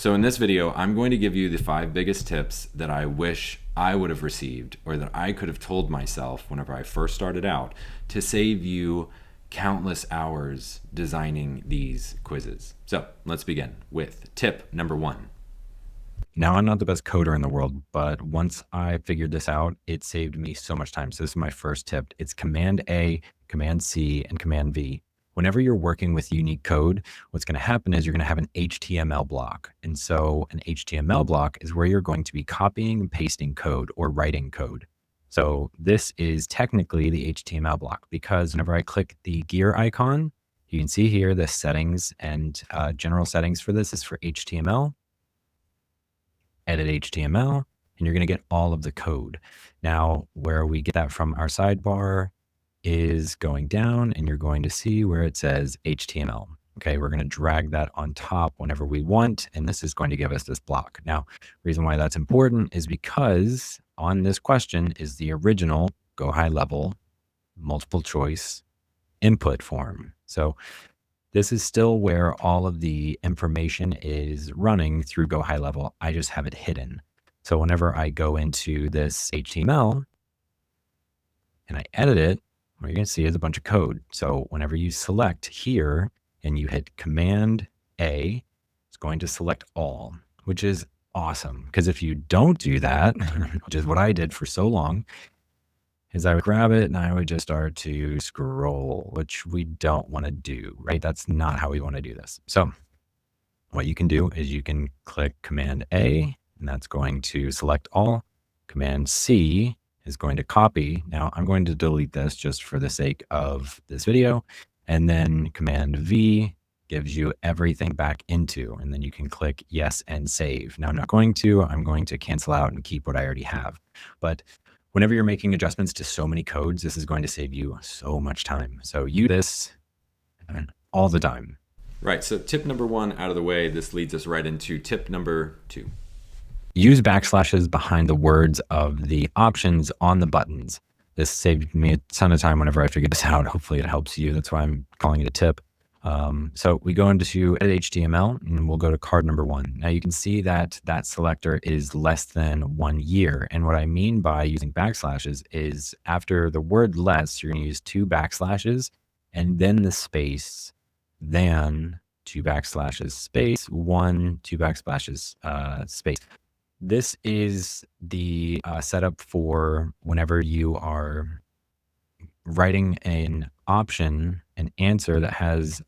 So in this video, I'm going to give you the 5 biggest tips that I wish I would have received or that I could have told myself whenever I first started out to save you countless hours designing these quizzes. So let's begin with tip number 1. Now, I'm not the best coder in the world, but once I figured this out, it saved me so much time. So this is my first tip. It's Command A, Command C, and Command V. Whenever you're working with unique code, what's going to happen is you're going to have an HTML block. And so an HTML block is where you're going to be copying and pasting code or writing code. So this is technically the HTML block because whenever I click the gear icon, you can see here the settings and general settings for this is for HTML. Edit HTML, and you're going to get all of the code. Now, where we get that from our sidebar is going down, and you're going to see where it says HTML. Okay, we're going to drag that on top whenever we want, and this is going to give us this block. Now, the reason why that's important is because on this question is the original GoHighLevel multiple choice input form. So this is still where all of the information is running through GoHighLevel. I just have it hidden. So whenever I go into this HTML and I edit it, what you're going to see is a bunch of code. So whenever you select here and you hit Command A, it's going to select all, which is awesome. Because if you don't do that, which is what I did for so long, is I would grab it and I would just start to scroll, which we don't want to do, right? That's not how we want to do this. So what you can do is you can click Command A, and that's going to select all. Command C is going to copy. Now I'm going to delete this just for the sake of this video. And then Command V gives you everything back into, and then you can click yes and save. Now I'm going to cancel out and keep what I already have. But whenever you're making adjustments to so many codes, this is going to save you so much time. So use this all the time. Right, so tip number 1 out of the way, this leads us right into tip number 2. Use backslashes behind the words of the options on the buttons. This saved me a ton of time whenever I figured this out. Hopefully it helps you. That's why I'm calling it a tip. So we go into edit HTML and we'll go to card number 1. Now you can see that that selector is less than 1 year. And what I mean by using backslashes is after the word less, you're going to use 2 backslashes and then the space, then 2 backslashes, space, 1, 2 backslashes, space. This is the setup for whenever you are writing an option, an answer that has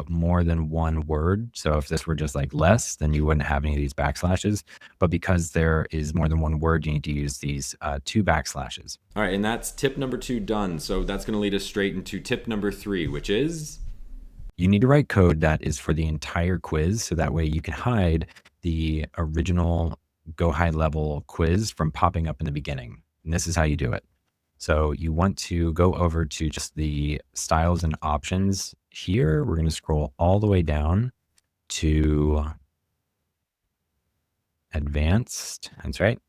more than 1 word. So if this were just like less, then you wouldn't have any of these backslashes. But because there is more than 1 word, you need to use these 2 backslashes. All right, and that's tip number 2 done. So that's going to lead us straight into tip number 3, which is? You need to write code that is for the entire quiz. So that way you can hide the original GoHighLevel quiz from popping up in the beginning. And this is how you do it. So you want to go over to just the styles and options here. We're going to scroll all the way down to advanced. That's right.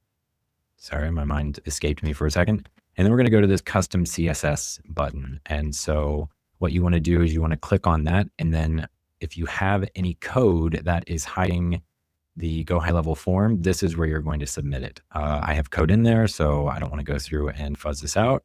Sorry, my mind escaped me for a second. And then we're going to go to this custom CSS button. And so what you want to do is you want to click on that. And then if you have any code that is hiding the GoHighLevel form, this is where you're going to submit it. I have code in there, so I don't want to go through and fuzz this out.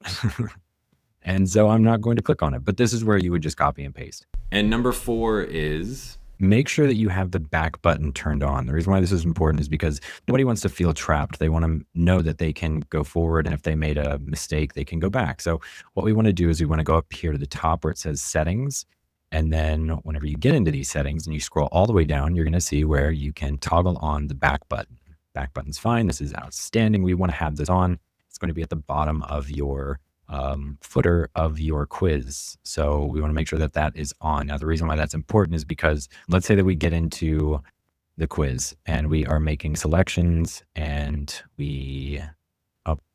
And so I'm not going to click on it, but this is where you would just copy and paste. And number 4 is? Make sure that you have the back button turned on. The reason why this is important is because nobody wants to feel trapped. They want to know that they can go forward, and if they made a mistake, they can go back. So what we want to do is we want to go up here to the top where it says settings. And then whenever you get into these settings and you scroll all the way down, you're going to see where you can toggle on the back button. Back button's fine. This is outstanding. We want to have this on. It's going to be at the bottom of your footer of your quiz. So we want to make sure that that is on. Now, the reason why that's important is because let's say that we get into the quiz and we are making selections and I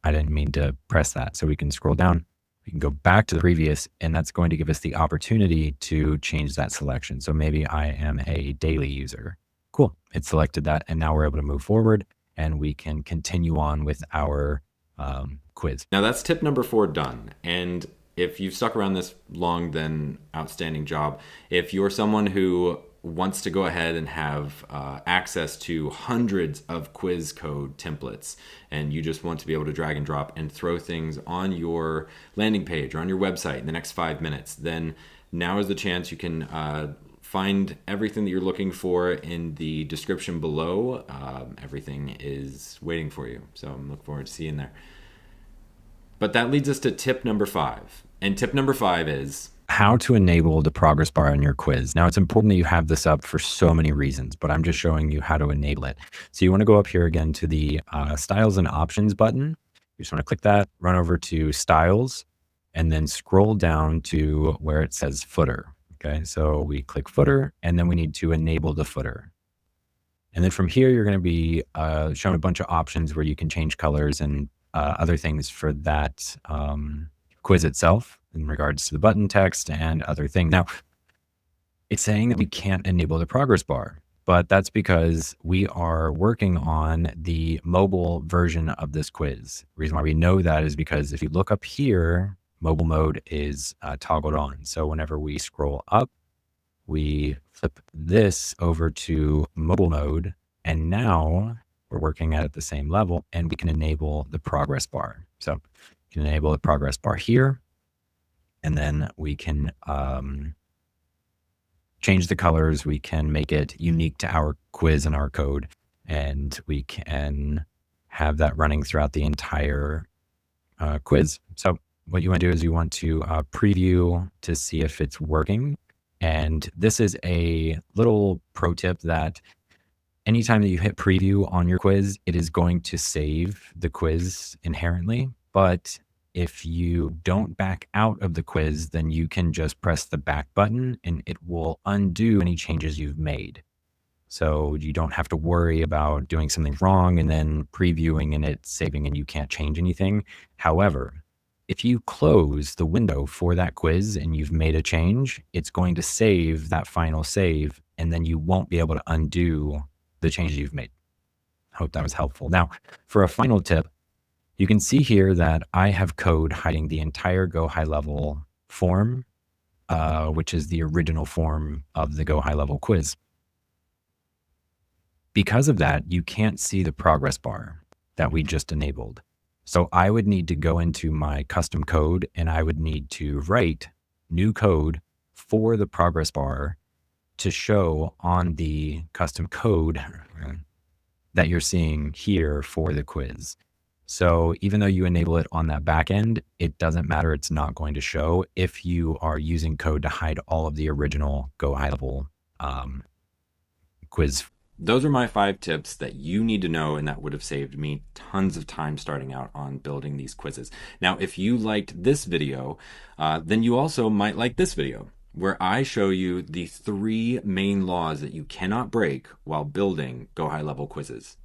didn't mean to press that. So we can scroll down. We can go back to the previous, and that's going to give us the opportunity to change that selection. So maybe I am a daily user. Cool. It selected that. And now we're able to move forward and we can continue on with our quiz. Now that's tip number 4 done. And if you've stuck around this long, then outstanding job. If you're someone who wants to go ahead and have access to hundreds of quiz code templates, and you just want to be able to drag and drop and throw things on your landing page or on your website in the next 5 minutes, then now is the chance. You can find everything that you're looking for in the description below. Everything is waiting for you, so I'm looking forward to seeing there. But that leads us to tip number 5. And tip number 5 is how to enable the progress bar in your quiz. Now, it's important that you have this up for so many reasons, but I'm just showing you how to enable it. So you want to go up here again to the Styles and Options button. You just want to click that, run over to Styles, and then scroll down to where it says Footer. Okay, so we click Footer, and then we need to enable the footer. And then from here, you're going to be shown a bunch of options where you can change colors and other things for that quiz itself in regards to the button text and other things. Now, it's saying that we can't enable the progress bar, but that's because we are working on the mobile version of this quiz. The reason why we know that is because if you look up here, mobile mode is toggled on. So whenever we scroll up, we flip this over to mobile mode, and now we're working at the same level, and we can enable the progress bar. So you can enable the progress bar here, and then we can change the colors. We can make it unique to our quiz and our code, and we can have that running throughout the entire quiz. So what you want to do is you want to preview to see if it's working. And this is a little pro tip that anytime that you hit preview on your quiz, it is going to save the quiz inherently. But if you don't back out of the quiz, then you can just press the back button and it will undo any changes you've made. So you don't have to worry about doing something wrong and then previewing and it saving and you can't change anything. However, if you close the window for that quiz and you've made a change, it's going to save that final save, and then you won't be able to undo the changes you've made. Hope that was helpful. Now, for a final tip, you can see here that I have code hiding the entire GoHighLevel form, which is the original form of the GoHighLevel quiz. Because of that, you can't see the progress bar that we just enabled. So I would need to go into my custom code and I would need to write new code for the progress bar to show on the custom code that you're seeing here for the quiz. So even though you enable it on that back end, it doesn't matter. It's not going to show if you are using code to hide all of the original GoHighLevel quiz. Those are my 5 tips that you need to know, and that would have saved me tons of time starting out on building these quizzes. Now, if you liked this video, then you also might like this video, where I show you the 3 main laws that you cannot break while building GoHighLevel quizzes.